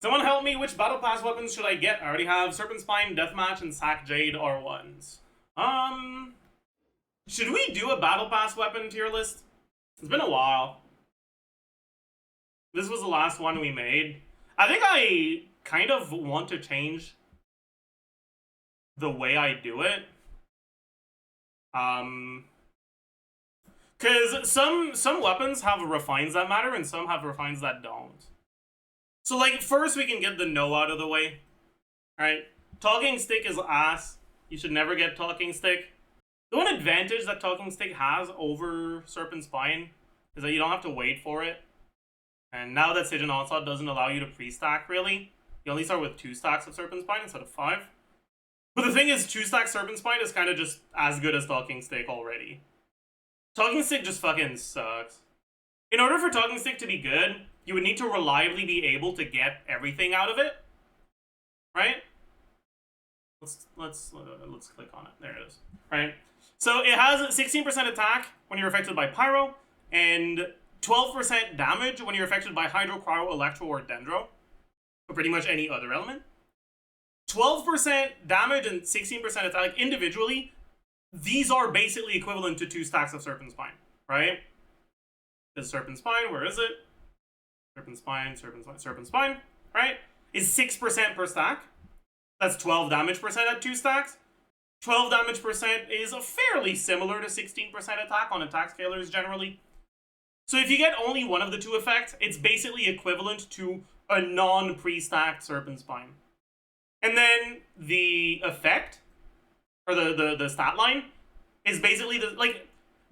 Someone help me, which Battle Pass weapons should I get? I already have Serpent Spine, Deathmatch, and Sac Jade R1s. Should we do a Battle Pass weapon tier list? It's been a while. This was the last one we made. I think I kind of want to change the way I do it. Because some weapons have refines that matter and some have refines that don't. So, like, first we can get the no out of the way. Alright? Talking Stick is ass. You should never get Talking Stick. The one advantage that Talking Stick has over Serpent Spine is that you don't have to wait for it. And now that Siege and Onslaught doesn't allow you to pre-stack, really, you only start with 2 stacks of Serpent Spine instead of 5. But the thing is, 2-stack Serpent Spine is kind of just as good as Talking Stick already. Talking Stick just fucking sucks. In order for Talking Stick to be good, you would need to reliably be able to get everything out of it, right? Let's click on it. There it is. Right. So it has 16% attack when you're affected by Pyro, and 12% damage when you're affected by Hydro, Cryo, Electro, or Dendro, or pretty much any other element. 12% damage and 16% attack, like, individually, these are basically equivalent to 2 stacks of Serpent Spine, right? This Serpent Spine, where is it? Serpent Spine, Serpent Spine, Serpent Spine, right? Is 6% per stack. That's 12 damage percent at 2 stacks. 12 damage percent is fairly similar to 16% attack on attack scalars generally. So if you get only one of the 2 effects, it's basically equivalent to a non-pre-stacked Serpent Spine. And then the effect, or the stat line, is basically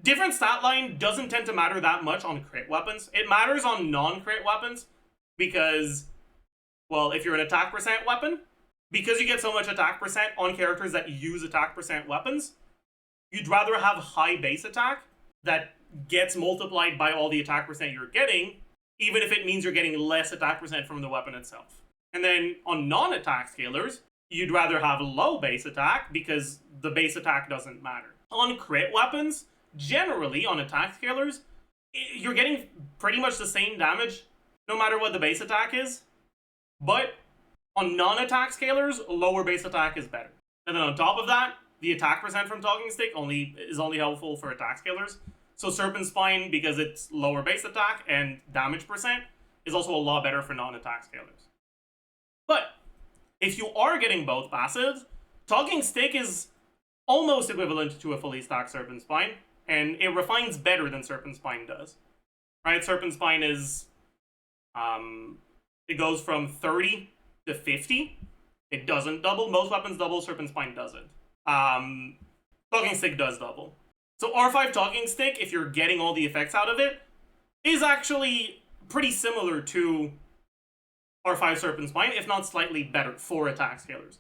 different stat line doesn't tend to matter that much on crit weapons. It matters on non-crit weapons because, well, if you're an attack percent weapon, because you get so much attack percent on characters that use attack percent weapons, you'd rather have high base attack that gets multiplied by all the attack percent you're getting, even if it means you're getting less attack percent from the weapon itself. And then on non-attack scalars, you'd rather have low base attack because the base attack doesn't matter. On crit weapons, generally on attack scalars, you're getting pretty much the same damage no matter what the base attack is. But on non-attack scalars, lower base attack is better. And then on top of that, the attack percent from Talking Stick is only helpful for attack scalars. So Serpent Spine, because it's lower base attack and damage percent, is also a lot better for non-attack scalars. But if you are getting both passives, Talking Stick is almost equivalent to a fully stacked Serpent Spine, and it refines better than Serpent Spine does. Right? Serpent Spine is, it goes from 30 to 50. It doesn't double. Most weapons double, Serpent Spine doesn't. Talking Stick does double. So R5 Talking Stick, if you're getting all the effects out of it, is actually pretty similar to R5 Serpent Spine, if not slightly better for attack scalars.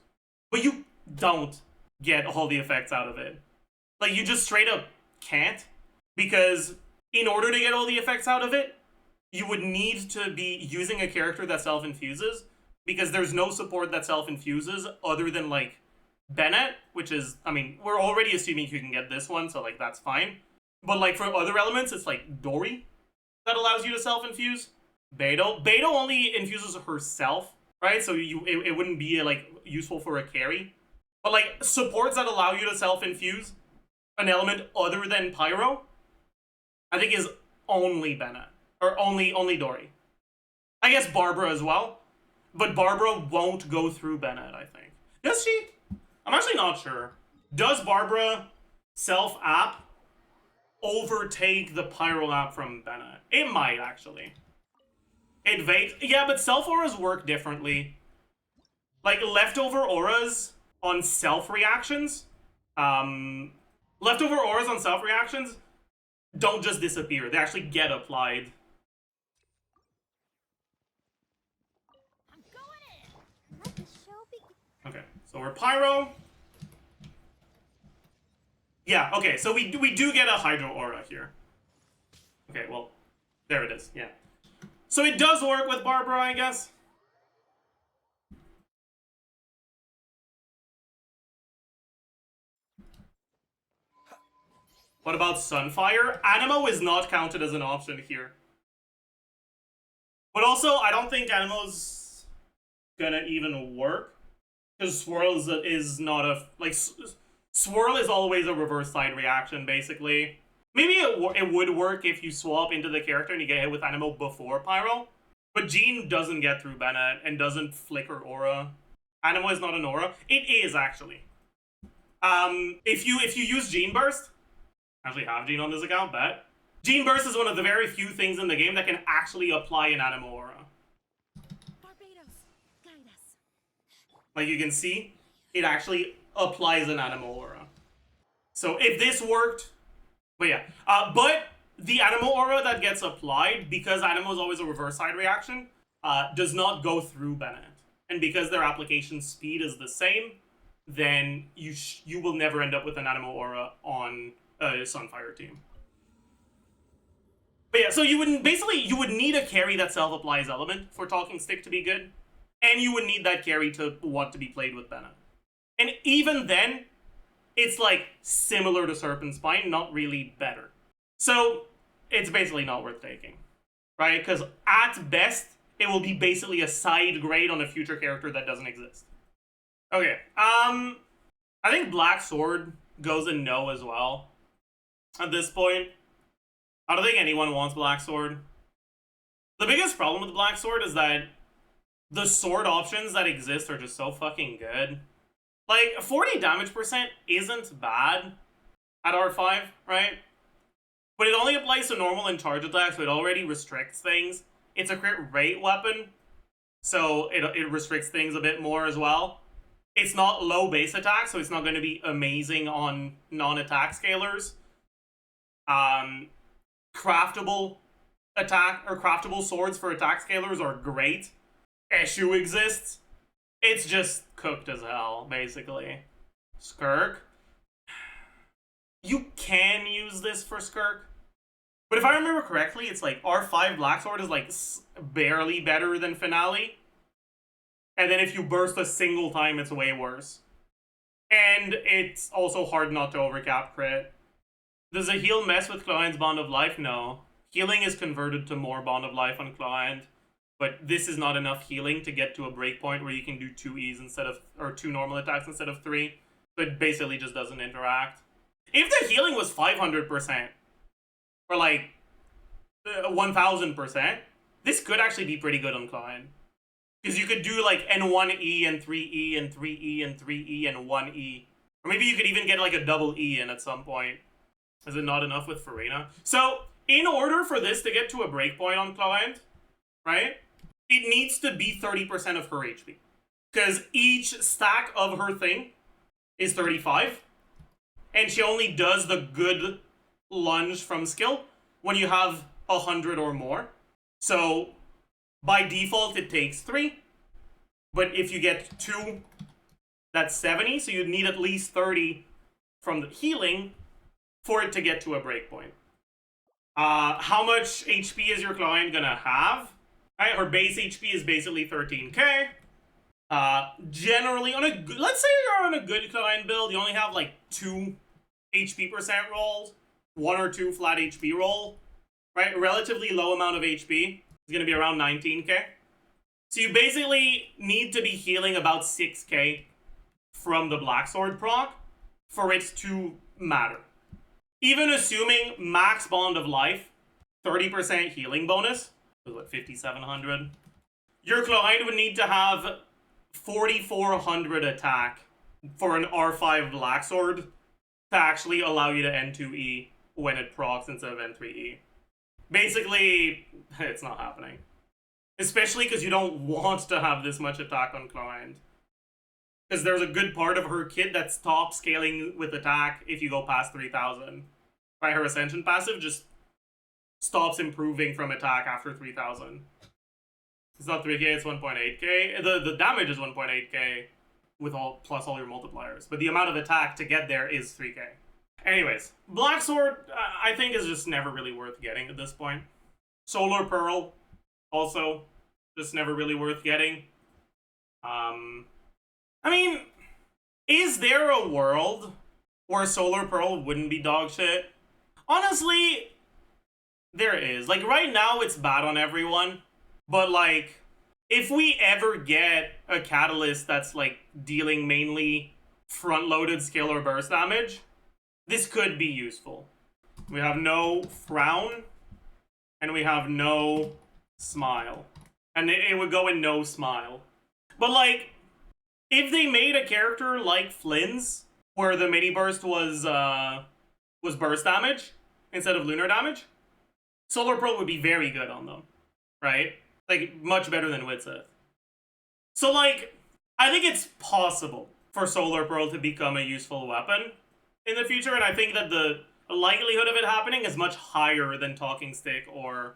But you don't get all the effects out of it. Like, you just straight up can't, because in order to get all the effects out of it, you would need to be using a character that self-infuses, because there's no support that self-infuses other than, like, Bennett, which is, I mean, we're already assuming you can get this one, so, like, that's fine. But, like, for other elements, it's, like, Dory that allows you to self-infuse. Beidou only infuses herself, right? So it wouldn't be, like, useful for a carry. But, like, supports that allow you to self-infuse an element other than Pyro, I think is only Bennett. Or only Dory. I guess Barbara as well. But Barbara won't go through Bennett, I think. Does she? I'm actually not sure. Does Barbara self-app overtake the Pyro app from Bennett? It might, actually. Yeah, but self-auras work differently. Like, leftover auras on self-reactions, leftover auras on self-reactions don't just disappear. They actually get applied. Okay, so we're Pyro. Yeah, okay, so we do get a Hydro Aura here. Okay, well, there it is, yeah. So it does work with Barbara, I guess. What about Sunfire? Anemo is not counted as an option here. But also, I don't think Anemo's gonna even work. Because Swirl is not a... Like, Swirl is always a reverse side reaction, basically. Maybe it would work if you swap into the character and you get hit with Animo before Pyro. But Jean doesn't get through Bennett and doesn't flicker aura. Animo is not an aura. It is, actually. If you use Gene Burst... Actually have Gene on this account, bet. Gene Burst is one of the very few things in the game that can actually apply an Animo aura. Like you can see, it actually applies an Animo aura. So if this worked, but yeah. But the Animo aura that gets applied, because Animo is always a reverse side reaction, does not go through Bennett. And because their application speed is the same, then you will never end up with an Animo aura on a Sunfire team. But yeah, so you would need a carry that self-applies element for Talking Stick to be good. And you would need that carry to want to be played with Bennett. And even then, it's like similar to Serpent Spine, not really better. So it's basically not worth taking, right? Because at best, it will be basically a side grade on a future character that doesn't exist. Okay, I think Black Sword goes a no as well. At this point, I don't think anyone wants Black Sword. The biggest problem with Black Sword is that the sword options that exist are just so fucking good. Like, 40 damage percent isn't bad at R5, right? But it only applies to normal and charge attacks, so it already restricts things. It's a crit rate weapon, so it restricts things a bit more as well. It's not low base attack, so it's not going to be amazing on non-attack scalers. Craftable attack, or craftable swords for attack scalers are great. Eshu exists. It's just cooked as hell, basically. Skirk. You can use this for Skirk. But if I remember correctly, it's like R5 Black Sword is like barely better than Finale. And then if you burst a single time, it's way worse. And it's also hard not to overcap crit. Does a heal mess with Client's Bond of Life? No. Healing is converted to more Bond of Life on Client. But this is not enough healing to get to a breakpoint where you can do 2 E's instead of, or 2 normal attacks instead of 3. So it basically just doesn't interact. If the healing was 500%, or like 1000%, this could actually be pretty good on Client. Because you could do like N1E and 3E and 3E and 3E and 1E. Or maybe you could even get like a double E in at some point. Is it not enough with Farina? So, in order for this to get to a breakpoint on Client, right, it needs to be 30% of her HP. Because each stack of her thing is 35. And she only does the good lunge from skill when you have 100 or more. So, by default, it takes 3. But if you get 2, that's 70. So you need at least 30 from the healing for it to get to a breakpoint. How much HP is your client gonna have? Right, her base HP is basically 13k. Generally, let's say you're on a good client build, you only have like 2 HP percent rolls, 1 or 2 flat HP roll, right? Relatively low amount of HP. It's gonna be around 19k. So you basically need to be healing about 6k from the Black Sword proc for it to matter. Even assuming max Bond of Life, 30% healing bonus, what, 5,700? Your client would need to have 4,400 attack for an R5 Black Sword to actually allow you to N2E when it procs instead of N3E. Basically, it's not happening. Especially because you don't want to have this much attack on client. Because there's a good part of her kit that stops scaling with attack if you go past 3,000. Right, her Ascension passive just stops improving from attack after 3,000. It's not 3k, it's 1.8k. The damage is 1.8k with plus all your multipliers. But the amount of attack to get there is 3k. Anyways, Black Sword, I think, is just never really worth getting at this point. Solar Pearl, also, just never really worth getting. I mean, is there a world where Solar Pearl wouldn't be dog shit? Honestly, there is. Like, right now, it's bad on everyone. But, like, if we ever get a catalyst that's like dealing mainly front-loaded scalar burst damage, this could be useful. We have no frown, and we have no smile. And it would go in no smile. But like, if they made a character like Flynn's, where the mini burst was burst damage instead of lunar damage, Solar Pearl would be very good on them, right? Like, much better than Widsith. So like, I think it's possible for Solar Pearl to become a useful weapon in the future, and I think that the likelihood of it happening is much higher than Talking Stick or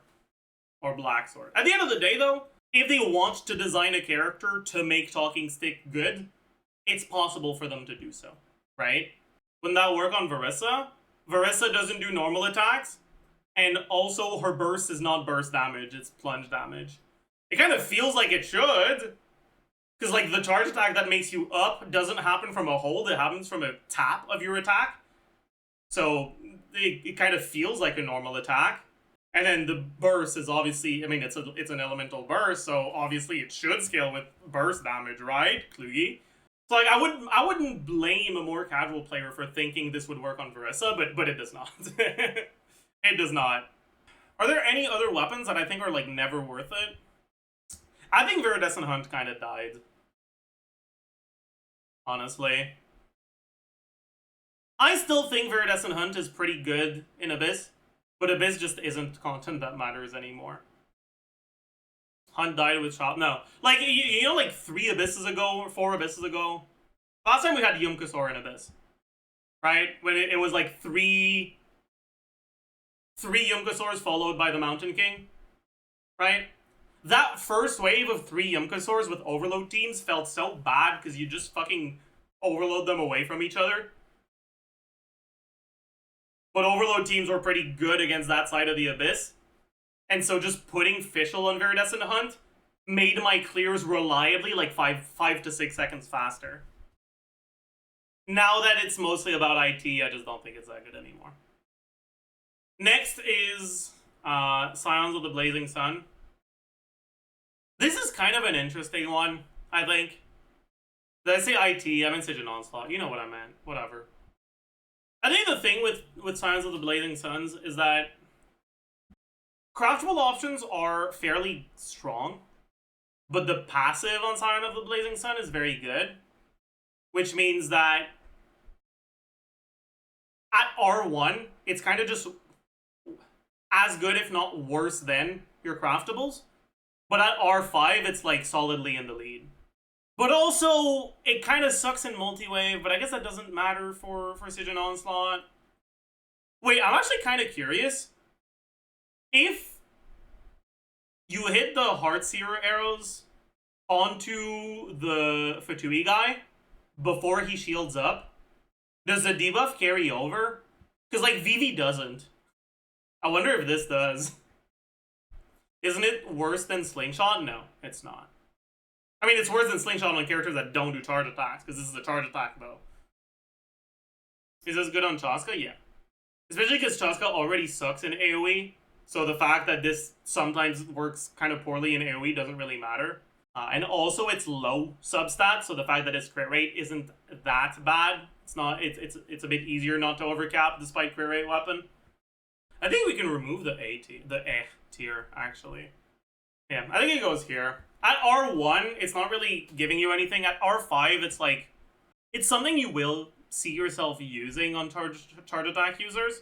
Black Sword. At the end of the day, though, if they want to design a character to make Talking Stick good, it's possible for them to do so, right? Wouldn't that work on Verissa? Verissa doesn't do normal attacks, and also her burst is not burst damage, it's plunge damage. It kind of feels like it should, because like the charge attack that makes you up doesn't happen from a hold, it happens from a tap of your attack. So it kind of feels like a normal attack. And then the burst is obviously, I mean, it's an elemental burst, so obviously it should scale with burst damage, right, Klugi? So like, I wouldn't blame a more casual player for thinking this would work on Verissa, but it does not. It does not. Are there any other weapons that I think are like never worth it? I think Viridescent Hunt kind of died. Honestly. I still think Viridescent Hunt is pretty good in Abyss, but Abyss just isn't content that matters anymore. Hunt died with Shop. No. Like, you know, like 3 Abysses ago, or 4 Abysses ago? Last time we had Yumkasaur in Abyss. Right? When it was like 3 Yumkasaurs followed by the Mountain King. Right? That first wave of 3 Yumkasaurs with Overload teams felt so bad because you just fucking overload them away from each other. But Overload teams were pretty good against that side of the Abyss. And so just putting Fischl on Viridescent Hunt made my clears reliably like 5 to 6 seconds faster. Now that it's mostly about IT, I just don't think it's that good anymore. Next is Scions of the Blazing Sun. This is kind of an interesting one, I think. Did I say IT? I meant Sigil Onslaught. You know what I meant. Whatever. I think the thing with Scions of the Blazing Suns is that craftable options are fairly strong, but the passive on Scion of the Blazing Sun is very good, which means that at R1, it's kind of just as good, if not worse, than your craftables. But at R5, it's like solidly in the lead. But also, it kind of sucks in multi-wave, but I guess that doesn't matter for Sigil Onslaught. Wait, I'm actually kind of curious. If you hit the Heartseer arrows onto the Fatui guy before he shields up, does the debuff carry over? Because, like, Vivi doesn't. I wonder if this does. Isn't it worse than Slingshot? No, it's not. I mean, it's worse than Slingshot on characters that don't do charge attacks, because this is a charge attack, though. Is this good on Chaska? Yeah. Especially because Chaska already sucks in AoE, so the fact that this sometimes works kind of poorly in AoE doesn't really matter. And also, it's low substat, so the fact that its crit rate isn't that bad. It's not. It's a bit easier not to overcap despite crit rate weapon. I think we can remove the E tier, actually. Yeah, I think it goes here. At R1, it's not really giving you anything. At R5, it's like, it's something you will see yourself using on charge attack users.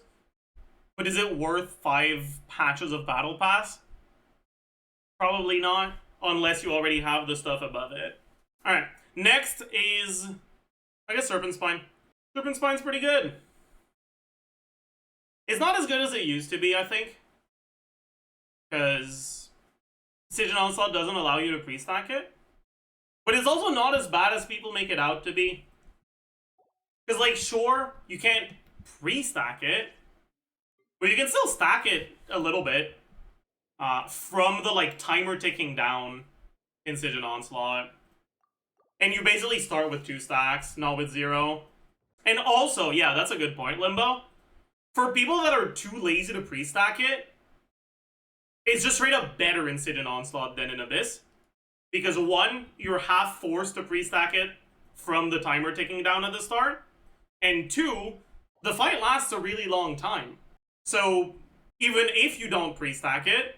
But is it worth 5 patches of Battle Pass? Probably not, unless you already have the stuff above it. Alright, next is, I guess, Serpent Spine. Serpent Spine's pretty good. It's not as good as it used to be, I think. Because Sigil Onslaught doesn't allow you to pre-stack it. But it's also not as bad as people make it out to be. Because, like, sure, you can't pre-stack it, but you can still stack it a little bit from the, like, timer ticking down in Sigil Onslaught. And you basically start with 2 stacks, not with 0. And also, yeah, that's a good point, Limbo. For people that are too lazy to pre-stack it, it's just straight up better in Sigil Onslaught than in Abyss. Because one, you're half forced to pre-stack it from the timer ticking down at the start, and two, the fight lasts a really long time. So even if you don't pre-stack it,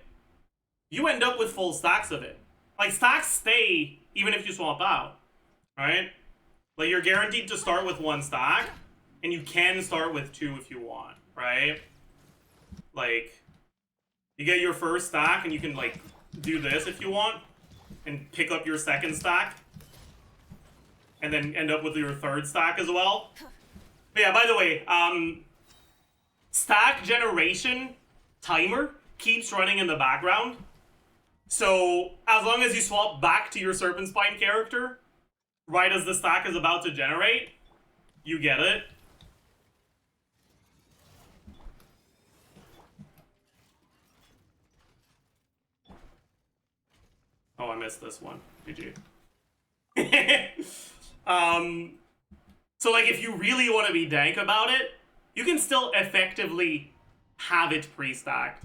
you end up with full stacks of it. Like, stacks stay even if you swap out, right? Like, you're guaranteed to start with one stack, and you can start with two if you want, right? Like, you get your first stack, and you can, like, do this if you want, and pick up your second stack, and then end up with your third stack as well. But yeah, by the way, stack generation timer keeps running in the background. So as long as you swap back to your Serpent Spine character, right as the stack is about to generate, you get it. Oh, I missed this one. GG. So like, if you really want to be dank about it, you can still effectively have it pre-stacked.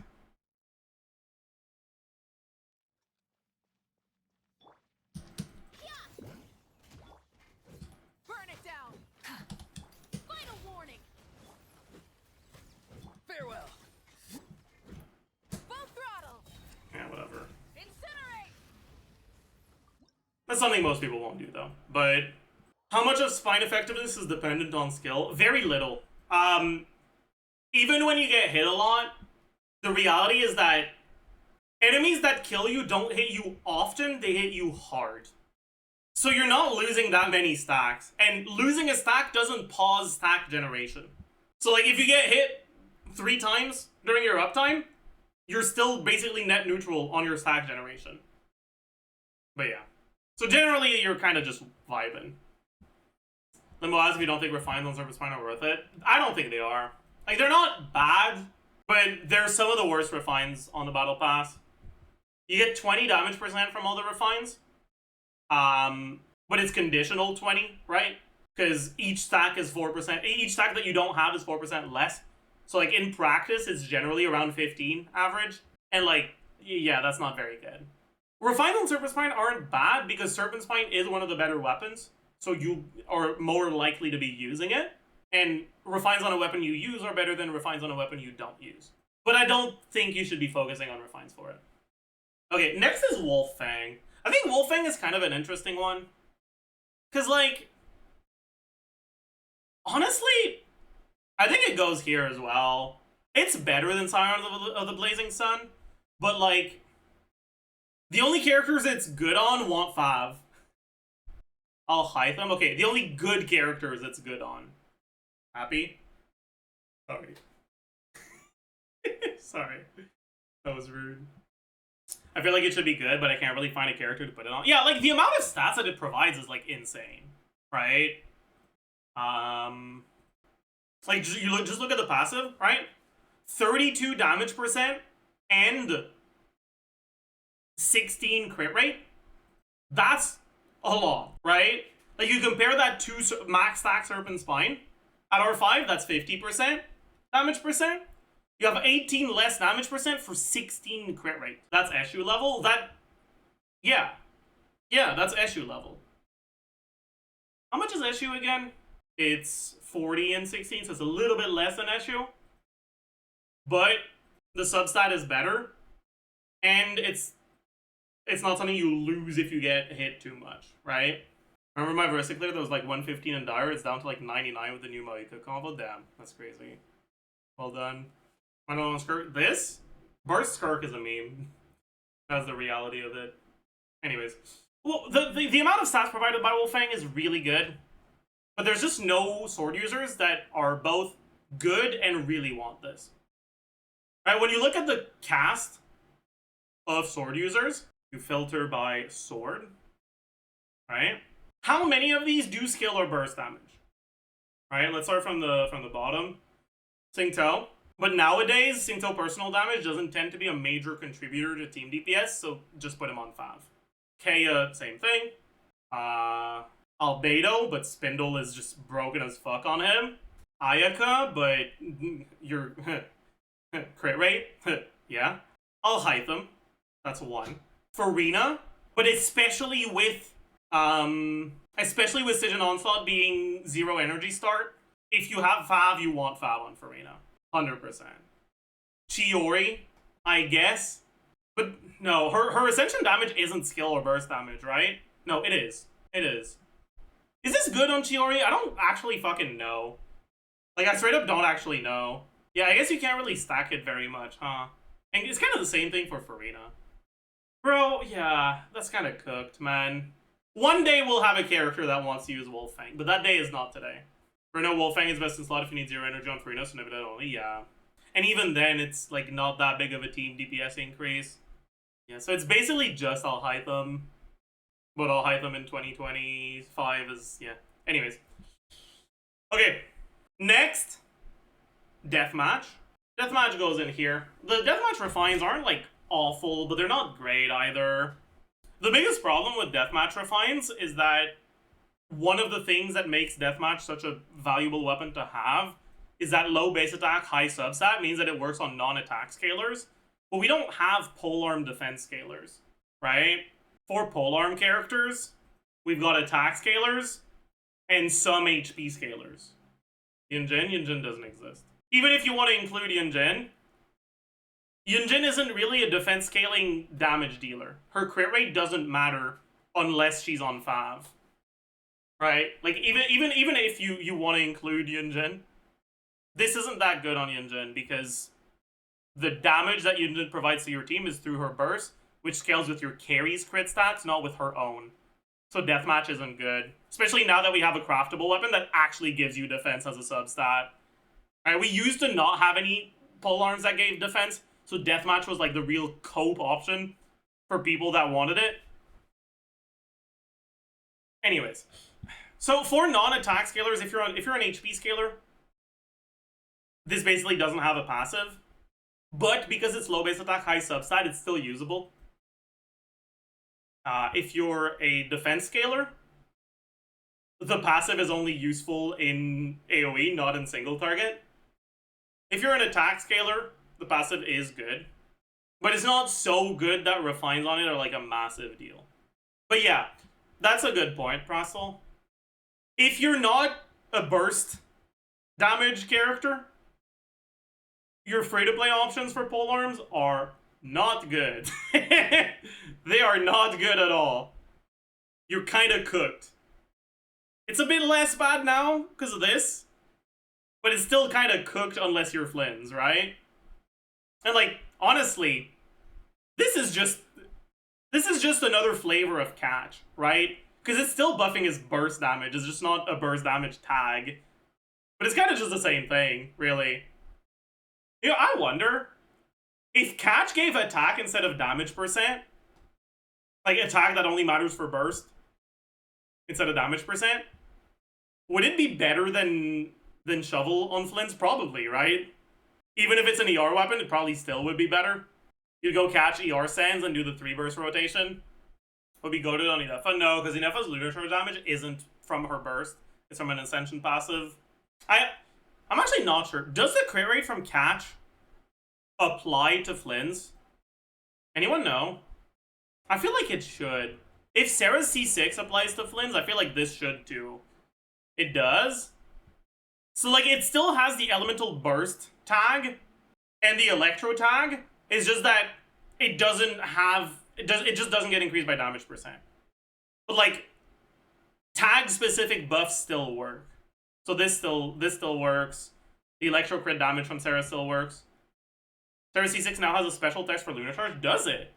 Burn it down. Final warning. Farewell. Full throttle. Yeah, whatever. Incinerate. That's something most people won't do, though. But how much of Spine effectiveness is dependent on skill? Very little. Even when you get hit a lot, the reality is that enemies that kill you don't hit you often, they hit you hard. So you're not losing that many stacks. And losing a stack doesn't pause stack generation. So like, if you get hit 3 times during your uptime, you're still basically net neutral on your stack generation. But yeah. So generally, you're kind of just vibing. Limbo asks if you don't think refines on Serpent Spine are worth it. I don't think they are. Like, they're not bad, but they're some of the worst refines on the Battle Pass. You get 20 damage percent from all the refines. But it's conditional 20, right? Because each stack is 4%. Each stack that you don't have is 4% less. So, like, in practice, it's generally around 15 average. And, like, yeah, that's not very good. Refines on Serpent Spine aren't bad because Serpent Spine is one of the better weapons. So you are more likely to be using it. And refines on a weapon you use are better than refines on a weapon you don't use. But I don't think you should be focusing on refines for it. Okay, next is Wolf-Fang. I think Wolf-Fang is kind of an interesting one. Because, like, honestly, I think it goes here as well. It's better than Scion of the Blazing Sun. But, like, the only characters it's good on want Fav. I'll hide them. Okay, the only good characters it's good on. Happy? Sorry. Sorry. That was rude. I feel like it should be good, but I can't really find a character to put it on. Yeah, like, the amount of stats that it provides is, like, insane. Right? Like, just look at the passive, right? 32 damage percent and 16 crit rate. That's a lot, right? Like, you compare that to max stack Serpent Spine. At R5, that's 50% damage percent. You have 18 less damage percent for 16 crit rate. That's issue level. Yeah, that's issue level. How much is issue again? It's 40 and 16, so it's a little bit less than issue. But the substat is better. And it's not something you lose if you get hit too much, right? Remember my Versiclear that was like 115 in Dire? It's down to like 99 with the new Moika combo? Damn, that's crazy. Well done. I don't know, Skirk. This? Burst Skirk is a meme. That's the reality of it. Anyways. Well, the amount of stats provided by Wolf-Fang is really good. But there's just no sword users that are both good and really want this. Right, when you look at the cast of sword users, you filter by sword, right? How many of these do skill or burst damage? Right, let's start from the bottom. Xingqiu. But nowadays, Xingqiu personal damage doesn't tend to be a major contributor to team DPS, so just put him on Fav. Kaya, same thing. Albedo, but Spindle is just broken as fuck on him. Ayaka, but your crit rate, yeah. Alhaitham, that's one. Farina, But especially with Sijin Onslaught being 0 energy start, if you have Fav, you want Fav on Farina. 100%. Chiori, I guess. But no, her Ascension damage isn't skill or burst damage, right? No, it is. It is. Is this good on Chiori? I don't actually fucking know. Like, I straight up don't actually know. Yeah, I guess you can't really stack it very much, huh? And it's kind of the same thing for Farina. Bro, yeah, that's kind of cooked, man. One day we'll have a character that wants to use Wolf-Fang, but that day is not today. For no, Wolf-Fang is best in slot if you need 0 energy on Farina, so never that only, yeah. And even then, it's, like, not that big of a team DPS increase. Yeah, so it's basically just Alhaitham. But Alhaitham in 2025 is, yeah. Anyways. Okay, next. Deathmatch. Deathmatch goes in here. The Deathmatch refines aren't, like, awful, but they're not great either. The biggest problem with Deathmatch refines is that one of the things that makes Deathmatch such a valuable weapon to have is that low base attack, high substat means that it works on non-attack scalers, but we don't have polearm defense scalers, right? For polearm characters, we've got attack scalers and some HP scalers. Yunjin doesn't exist. Even if you want to include Yunjin isn't really a defense scaling damage dealer. Her crit rate doesn't matter unless she's on Fav. Right? Like, even if you want to include Yunjin, this isn't that good on Yunjin because the damage that Yunjin provides to your team is through her burst, which scales with your carry's crit stats, not with her own. So Deathmatch isn't good. Especially now that we have a craftable weapon that actually gives you defense as a substat. Right? We used to not have any polearms that gave defense, so Deathmatch was like the real cope option for people that wanted it. Anyways. So for non-attack scalers, if you're an HP scaler, this basically doesn't have a passive. But because it's low base attack, high substat, it's still usable. If you're a defense scaler, the passive is only useful in AoE, not in single target. If you're an attack scaler, the passive is good. But it's not so good that refines on it are like a massive deal. But yeah, that's a good point, Prastel. If you're not a burst damage character, your free-to-play options for polearms are not good. They are not good at all. You're kind of cooked. It's a bit less bad now because of this, but it's still kind of cooked unless you're Flynn's, right? And like, honestly, this is just another flavor of catch, right? Because it's still buffing his burst damage. It's just not a burst damage tag. But it's kind of just the same thing, really. You know, I wonder if catch gave attack instead of damage percent, like attack that only matters for burst instead of damage percent, would it be better than Shovel on Flynn's? Probably, right? Even if it's an ER weapon, it probably still would be better. You'd go catch ER Sands and do the 3 burst rotation. Would be goated on Inefa? No, because Inefa's Lunar Charge damage isn't from her burst. It's from an Ascension passive. I'm actually not sure. Does the crit rate from catch apply to Flynn's? Anyone know? I feel like it should. If Sarah's C6 applies to Flynn's, I feel like this should too. It does? So like it still has the elemental burst tag and the electro tag. It's just that it doesn't have it just doesn't get increased by damage percent. But like tag specific buffs still work. So this still works. The electro crit damage from Sarah still works. Sarah C6 now has a special text for Lunar Charge. Does it?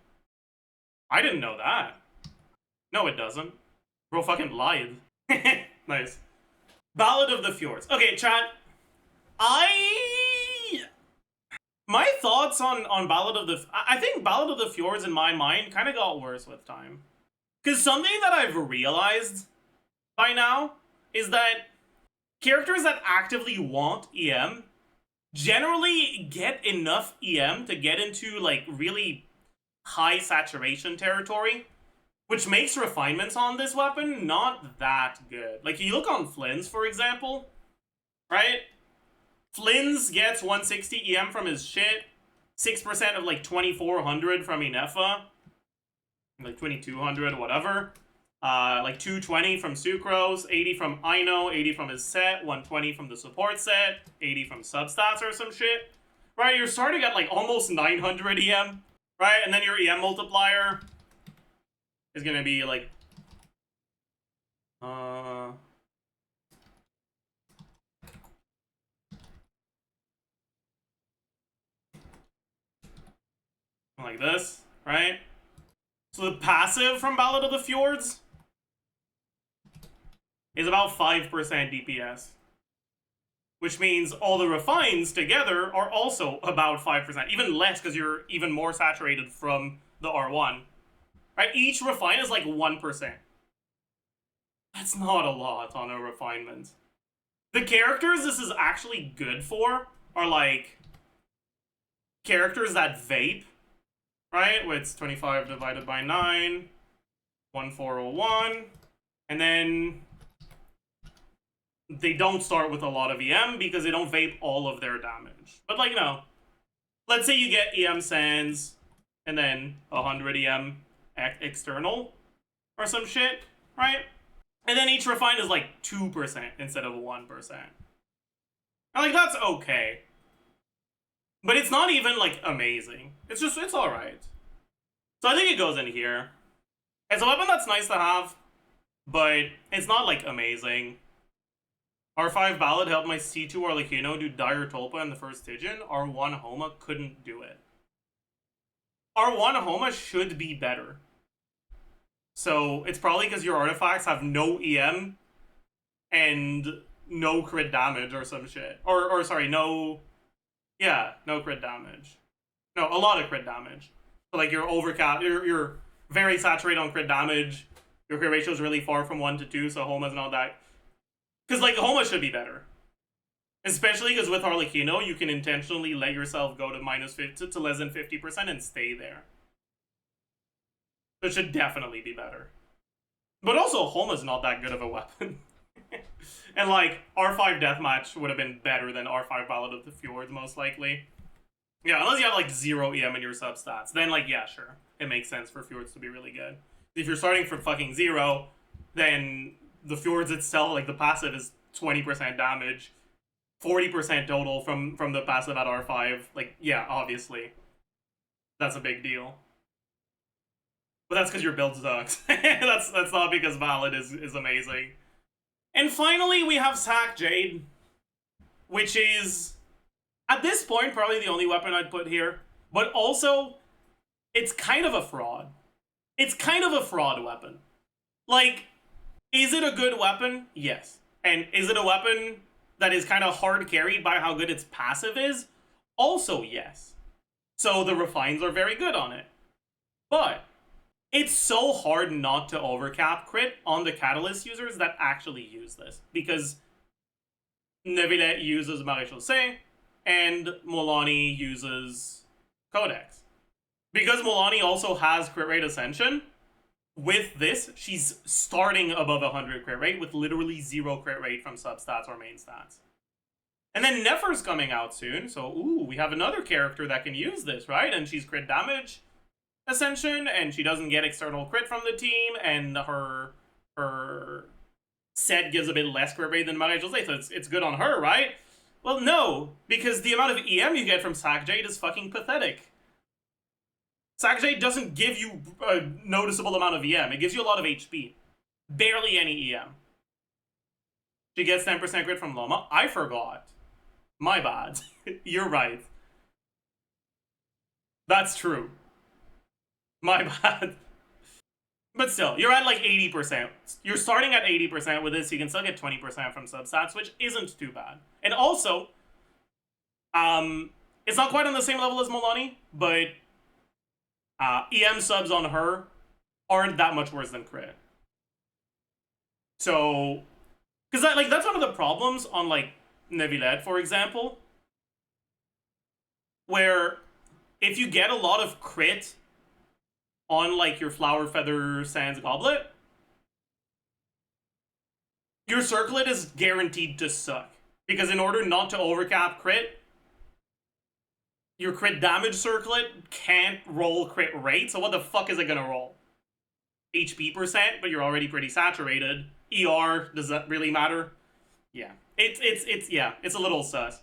I didn't know that. No, it doesn't. Bro fucking lied. Nice. Ballad of the Fjords. Okay, chat. My thoughts on Ballad of the... I think Ballad of the Fjords, in my mind, kind of got worse with time. Because something that I've realized by now is that characters that actively want EM generally get enough EM to get into, like, really high saturation territory, which makes refinements on this weapon not that good. Like, you look on Flynn's, for example, right? Flynn's gets 160 EM from his shit, 6% of like 2400 from Inefa. like 2200, whatever. Like 220 from Sucrose, 80 from Ino, 80 from his set, 120 from the support set, 80 from substats or some shit. Right, you're starting at like almost 900 EM, right? And then your EM multiplier is gonna be like, like this, right? So the passive from Ballad of the Fjords is about 5% DPS. Which means all the refines together are also about 5%. Even less because you're even more saturated from the R1. Right? Each refine is like 1%. That's not a lot on a refinement. The characters this is actually good for are like characters that vape. Right? With 25 divided by 9. 1401. And then they don't start with a lot of EM because they don't vape all of their damage. But like, you know, let's say you get EM Sands and then 100 EM external or some shit, right? And then each refine is like 2% instead of 1%. And like, that's okay. But it's not even like amazing. It's just, it's alright. So I think it goes in here. It's a weapon that's nice to have, but it's not like amazing. R5 Ballad helped my C2 Arlecchino do Dire Tulpa in the first Stygian. R1 Homa couldn't do it. R1 Homa should be better. So it's probably because your artifacts have no EM and no crit damage or some shit. Or sorry, no... Yeah, no crit damage. No, a lot of crit damage. So like you're you're very saturated on crit damage. Your crit ratio is really far from 1 to 2, so Homa's not that... Because, like, Homa should be better. Especially because with Arlecchino, you can intentionally let yourself go to minus 50 to less than 50% and stay there. So it should definitely be better. But also, Homa's not that good of a weapon. And, like, R5 Deathmatch would have been better than R5 Ballad of the Fjords, most likely. Yeah, unless you have, like, 0 EM in your substats. Then, like, yeah, sure. It makes sense for Fjords to be really good. If you're starting from fucking 0, then... the Fjords itself, like the passive is 20% damage, 40% total from the passive at R5. Like, yeah, obviously. That's a big deal. But that's because your build sucks. that's not because Ballad is amazing. And finally, we have Sac Jade, which is, at this point, probably the only weapon I'd put here. But also, it's kind of a fraud. It's kind of a fraud weapon. Like... Is it a good weapon? Yes. And is it a weapon that is kind of hard carried by how good its passive is? Also, yes. So the refines are very good on it. But it's so hard not to overcap crit on the Catalyst users that actually use this. Because Neuvillette uses Maréchaussée and Molani uses Codex. Because Molani also has crit rate Ascension, with this, she's starting above 100 crit rate with literally 0 crit rate from substats or main stats. And then Nefer's coming out soon, so ooh, we have another character that can use this, right? And she's crit damage Ascension, and she doesn't get external crit from the team, and her set gives a bit less crit rate than Maréchaussée, so it's good on her, right? Well, no, because the amount of EM you get from Sac Jade is fucking pathetic. Sac Jade doesn't give you a noticeable amount of EM. It gives you a lot of HP. Barely any EM. She gets 10% crit from Loma. I forgot. My bad. You're right. That's true. My bad. But still, you're at like 80%. You're starting at 80% with this. You can still get 20% from substats, which isn't too bad. And also, it's not quite on the same level as Molani, but... EM subs on her aren't that much worse than crit. So, because that's one of the problems on like Neuvillette, for example, where if you get a lot of crit on like your Flower Feather Sands Goblet, your circlet is guaranteed to suck. Because in order not to overcap crit, your crit damage circlet can't roll crit rate, so what the fuck is it gonna roll? HP percent, but you're already pretty saturated. ER, does that really matter? Yeah. It's a little sus.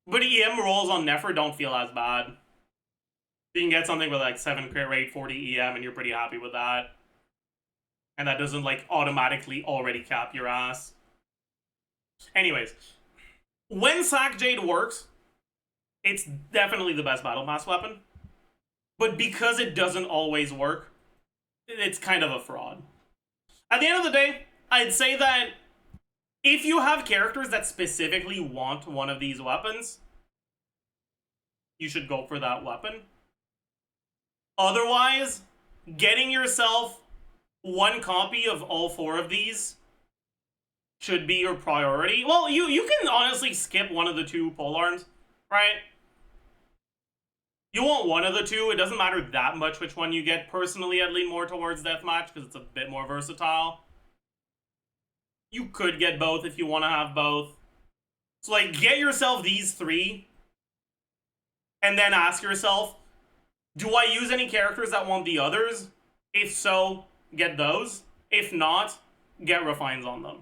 But EM rolls on Nefer don't feel as bad. You can get something with like 7 crit rate, 40 EM, and you're pretty happy with that. And that doesn't like automatically already cap your ass. Anyways, when Sac Jade works, it's definitely the best Battle Pass weapon. But because it doesn't always work, it's kind of a fraud. At the end of the day, I'd say that if you have characters that specifically want one of these weapons, you should go for that weapon. Otherwise, getting yourself one copy of all 4 of these should be your priority. Well, you can honestly skip one of the 2 polearms, right? You want one of the 2. It doesn't matter that much which one you get. Personally, I'd lean more towards Deathmatch because it's a bit more versatile. You could get both if you want to have both. So, like, get yourself these 3. And then ask yourself, do I use any characters that want the others? If so, get those. If not, get refines on them.